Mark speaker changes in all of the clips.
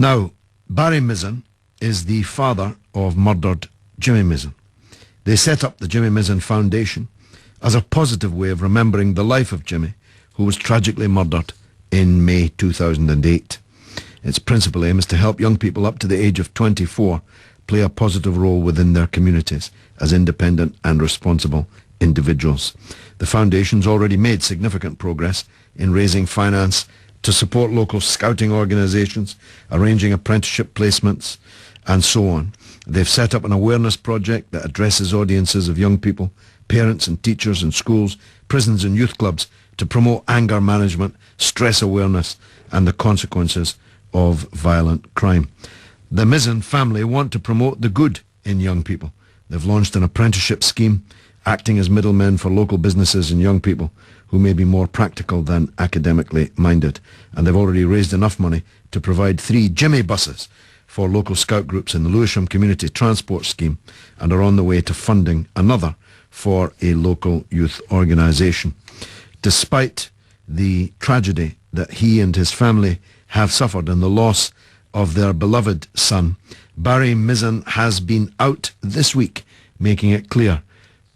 Speaker 1: Now, Barry Mizzen is the father of murdered Jimmy Mizzen. They set up the Jimmy Mizzen Foundation as a positive way of remembering the life of Jimmy, who was tragically murdered in May 2008. Its principal aim is to help young people up to the age of 24 play a positive role within their communities as independent and responsible individuals. The foundation's already made significant progress in raising finance to support local scouting organisations, arranging apprenticeship placements, and so on. They've set up an awareness project that addresses audiences of young people, parents and teachers in schools, prisons and youth clubs to promote anger management, stress awareness, and the consequences of violent crime. The Mizzen family want to promote the good in young people. They've launched an apprenticeship scheme, acting as middlemen for local businesses and young people who may be more practical than academically minded. And they've already raised enough money to provide 3 Jimmy buses for local scout groups in the Lewisham Community Transport Scheme, and are on the way to funding another for a local youth organisation. Despite the tragedy that he and his family have suffered and the loss of their beloved son, Barry Mizzen has been out this week making it clear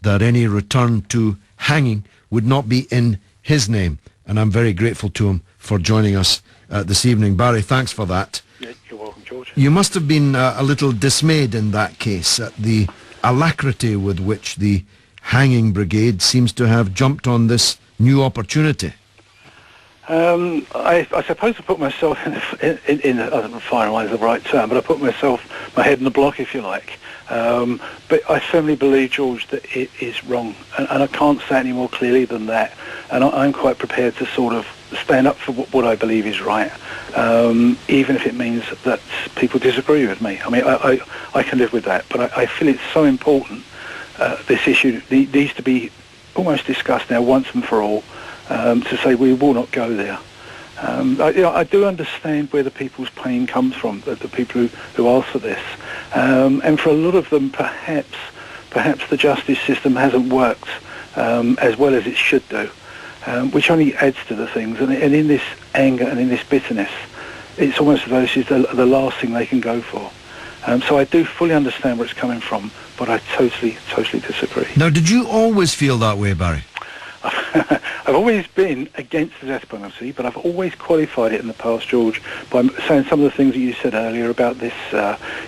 Speaker 1: that any return to hanging would not be in his name. And I'm very grateful to him for joining us this evening. Barry, thanks for that.
Speaker 2: Yeah, you're welcome, George.
Speaker 1: You must have been a little dismayed in that case at the alacrity with which the hanging brigade seems to have jumped on this new opportunity.
Speaker 2: I suppose I put myself I don't know if firing is the right term, but I put my head in the block, if you like. But I firmly believe, George, that it is wrong, and I can't say any more clearly than that. And I'm quite prepared to sort of stand up for what I believe is right, even if it means that people disagree with me. I mean, I can live with that, but I feel it's so important. This issue needs to be almost discussed now once and for all, to say we will not go there. I do understand where the people's pain comes from, the people who ask for this, and for a lot of them, perhaps the justice system hasn't worked as well as it should do, which only adds to the things. And in this anger and in this bitterness, it's almost as though this is the last thing they can go for. So I do fully understand where it's coming from, but I totally disagree.
Speaker 1: Now, did you always feel that way, Barry?
Speaker 2: I've always been against the death penalty, but I've always qualified it in the past, George, by saying some of the things that you said earlier about this,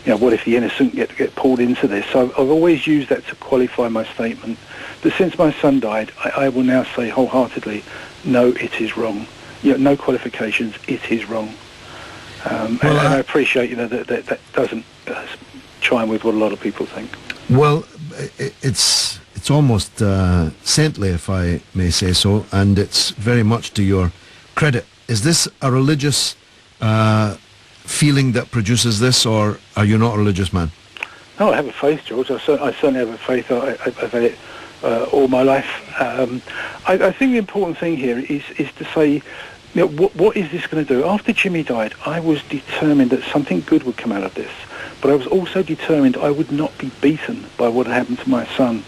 Speaker 2: what if the innocent get pulled into this. So I've always used that to qualify my statement. But since my son died, I will now say wholeheartedly, no, it is wrong. No qualifications, it is wrong. And I appreciate, that doesn't chime with what a lot of people think.
Speaker 1: Well, it's almost saintly, if I may say so, and it's very much to your credit. Is this a religious feeling that produces this, or are you not a religious man?
Speaker 2: No, I have a faith, George. I certainly have a faith. I've had it all my life. I think the important thing here is to say, what is this going to do? After Jimmy died, I was determined that something good would come out of this, but I was also determined I would not be beaten by what had happened to my son.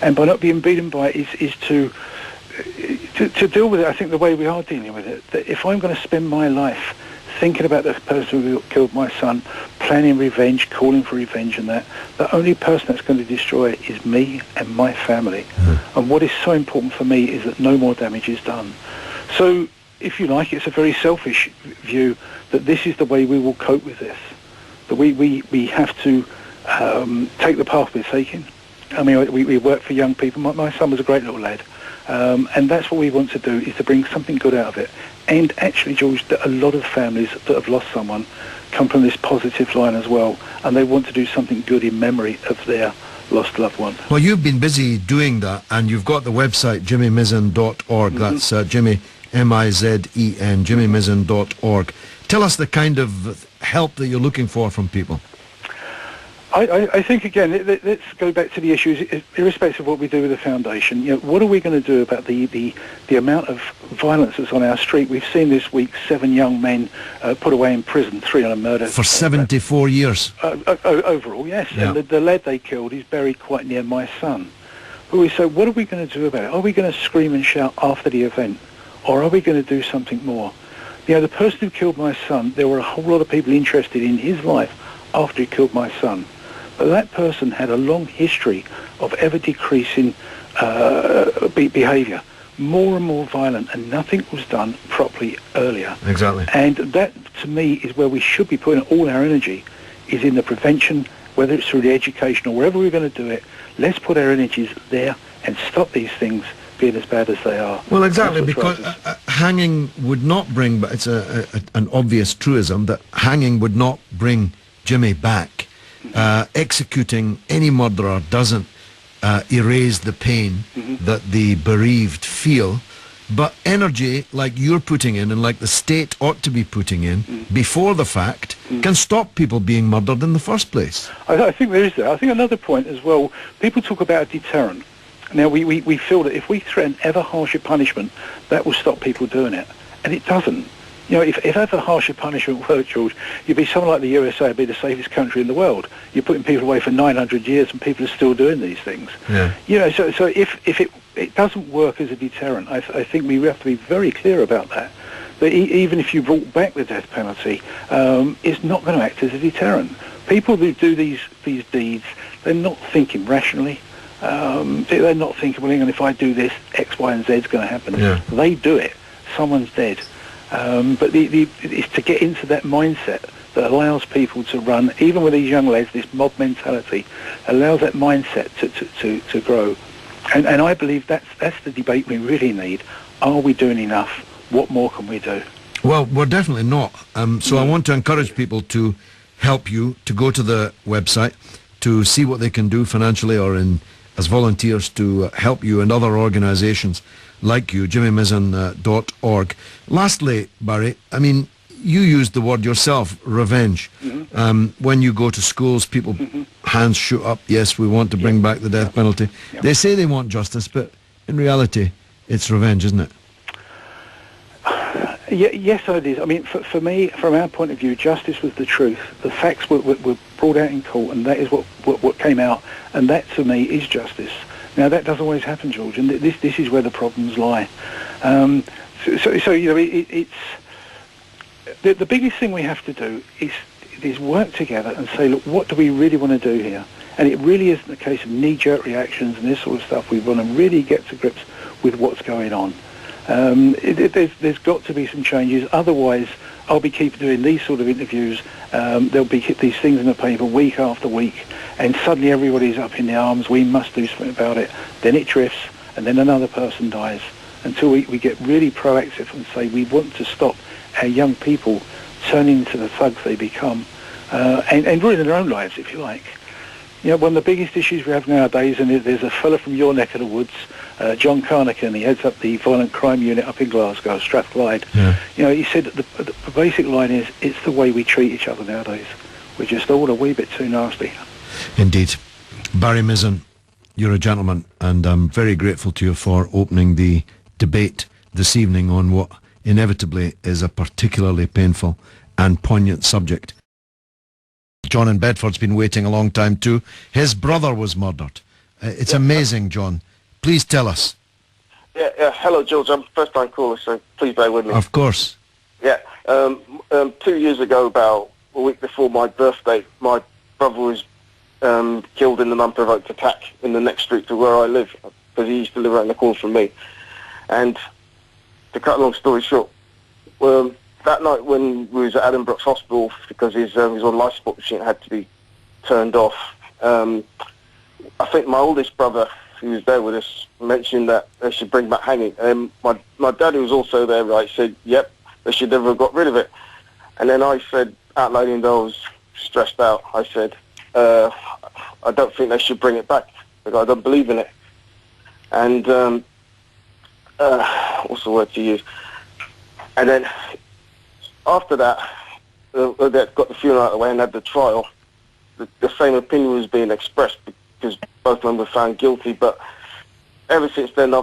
Speaker 2: And by not being beaten by it is to deal with it, I think, the way we are dealing with it. That if I'm going to spend my life thinking about the person who killed my son, planning revenge, calling for revenge and that, the only person that's going to destroy it is me and my family. And what is so important for me is that no more damage is done. So, if you like, it's a very selfish view that this is the way we will cope with this. That we have to take the path we're taking. I mean, we work for young people. My son was a great little lad. And that's what we want to do, is to bring something good out of it. And actually, George, a lot of families that have lost someone come from this positive line as well. And they want to do something good in memory of their lost loved one.
Speaker 1: Well, you've been busy doing that, and you've got the website, jimmymizzen.org. That's Jimmy, M-I-Z-E-N, jimmymizzen.org. Tell us the kind of help that you're looking for from people.
Speaker 2: I think, again, let's go back to the issues, irrespective of what we do with the foundation. What are we going to do about the amount of violence that's on our street? We've seen this week 7 young men put away in prison, 3 on a murder.
Speaker 1: For 74 years?
Speaker 2: Overall, yes. Yeah. And the lad they killed is buried quite near my son. So what are we going to do about it? Are we going to scream and shout after the event? Or are we going to do something more? The person who killed my son, there were a whole lot of people interested in his life after he killed my son. But that person had a long history of ever decreasing behaviour, more and more violent, and nothing was done properly earlier.
Speaker 1: Exactly.
Speaker 2: And that, to me, is where we should be putting all our energy, is in the prevention, whether it's through the education or wherever we're going to do it. Let's put our energies there and stop these things being as bad as they are.
Speaker 1: Well, exactly, because hanging would not bring, but it's an obvious truism that hanging would not bring Jimmy back. Executing any murderer doesn't erase the pain that the bereaved feel, but energy like you're putting in and like the state ought to be putting in before the fact can stop people being murdered in the first place.
Speaker 2: I think there is that. I think another point as well, people talk about a deterrent. Now, we feel that if we threaten ever harsher punishment, that will stop people doing it. And it doesn't. If ever harsher punishment worked, George, you'd be something like the USA, would be the safest country in the world. You're putting people away for 900 years and people are still doing these things.
Speaker 1: Yeah.
Speaker 2: So if it doesn't work as a deterrent, I think we have to be very clear about that. That even if you brought back the death penalty, it's not going to act as a deterrent. People who do these deeds, they're not thinking rationally. They're not thinking, well, hang on, if I do this, X, Y, and Z is going to happen.
Speaker 1: Yeah.
Speaker 2: They do it. Someone's dead. But it's to get into that mindset that allows people to run, even with these young lads, this mob mentality, allows that mindset to grow. And I believe that's the debate we really need. Are we doing enough? What more can we do?
Speaker 1: Well, we're definitely not. So I want to encourage people to help you, to go to the website, to see what they can do financially or as volunteers to help you and other organisations like you, jimmymizzen.org. Lastly, Barry, I mean, you used the word yourself, revenge. When you go to schools, people, hands shoot up, yes, we want to bring back the death penalty. They say they want justice, but in reality, it's revenge, isn't it?
Speaker 2: Yes, it is. I mean, for me, from our point of view, justice was the truth. The facts were brought out in court, and that is what came out, and that, to me, is justice. Now, that doesn't always happen, George, and this is where the problems lie. So it's the biggest thing we have to do is work together and say, look, what do we really want to do here? And it really isn't a case of knee-jerk reactions and this sort of stuff. We want to really get to grips with what's going on. There's got to be some changes. Otherwise, I'll be keep doing these sort of interviews. There'll be these things in the paper week after week, and suddenly everybody's up in the arms. We must do something about it. Then it drifts, and then another person dies. Until we get really proactive and say we want to stop our young people turning into the thugs they become, and ruining their own lives, if you like. One of the biggest issues we have nowadays, and there's a fella from your neck of the woods, John Carnican, he heads up the violent crime unit up in Glasgow, Strathclyde. He said that the basic line is, it's the way we treat each other nowadays. We're just all a wee bit too nasty.
Speaker 1: Indeed. Barry Mizzen, you're a gentleman, and I'm very grateful to you for opening the debate this evening on what inevitably is a particularly painful and poignant subject. John in Bedford's been waiting a long time too. His brother was murdered. It's amazing, John. Please tell us.
Speaker 3: Yeah. Hello, George. I'm a first-time caller, so please bear with me.
Speaker 1: Of course.
Speaker 3: Yeah. 2 years ago, about a week before my birthday, my brother was killed in an unprovoked attack in the next street to where I live, because he used to live around the corner from me. And to cut a long story short, that night when we was at Adam Brooks Hospital, because his on life support machine had to be turned off, I think my oldest brother, who was there with us, mentioned that they should bring back hanging. My dad, who was also there, right, said, yep, they should never have got rid of it. And then I said, out loud, even though I was stressed out, I said, I don't think they should bring it back, because I don't believe in it. And what's the word to use? And then after that, they got the funeral out of the way and had the trial. The same opinion was being expressed because both of them were found guilty. But ever since then,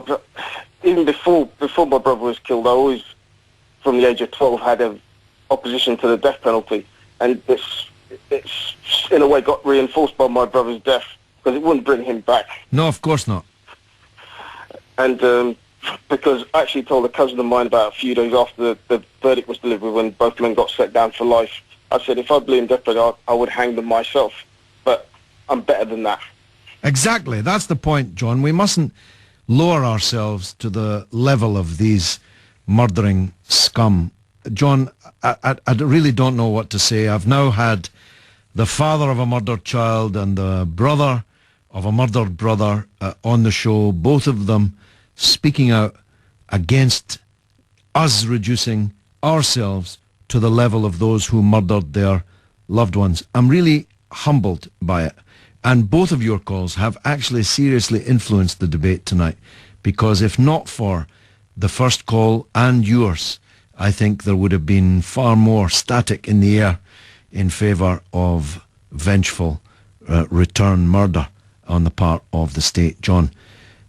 Speaker 3: even before my brother was killed, I always, from the age of 12, had an opposition to the death penalty. And it's in a way got reinforced by my brother's death, because it wouldn't bring him back.
Speaker 1: No, of course not.
Speaker 3: And because I actually told a cousin of mine about a few days after the verdict was delivered, when both men got set down for life. I said, if I blamed death penalty, I would hang them myself. But I'm better than that.
Speaker 1: Exactly. That's the point, John. We mustn't lower ourselves to the level of these murdering scum. John, I really don't know what to say. I've now had the father of a murdered child and the brother of a murdered brother on the show, both of them speaking out against us reducing ourselves to the level of those who murdered their loved ones. I'm really humbled by it. And both of your calls have actually seriously influenced the debate tonight, because if not for the first call and yours, I think there would have been far more static in the air in favour of vengeful return murder on the part of the state. John,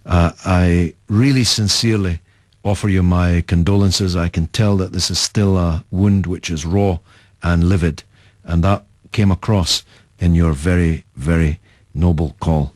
Speaker 1: I really sincerely offer you my condolences. I can tell that this is still a wound which is raw and livid, and that came across in your very, very noble call.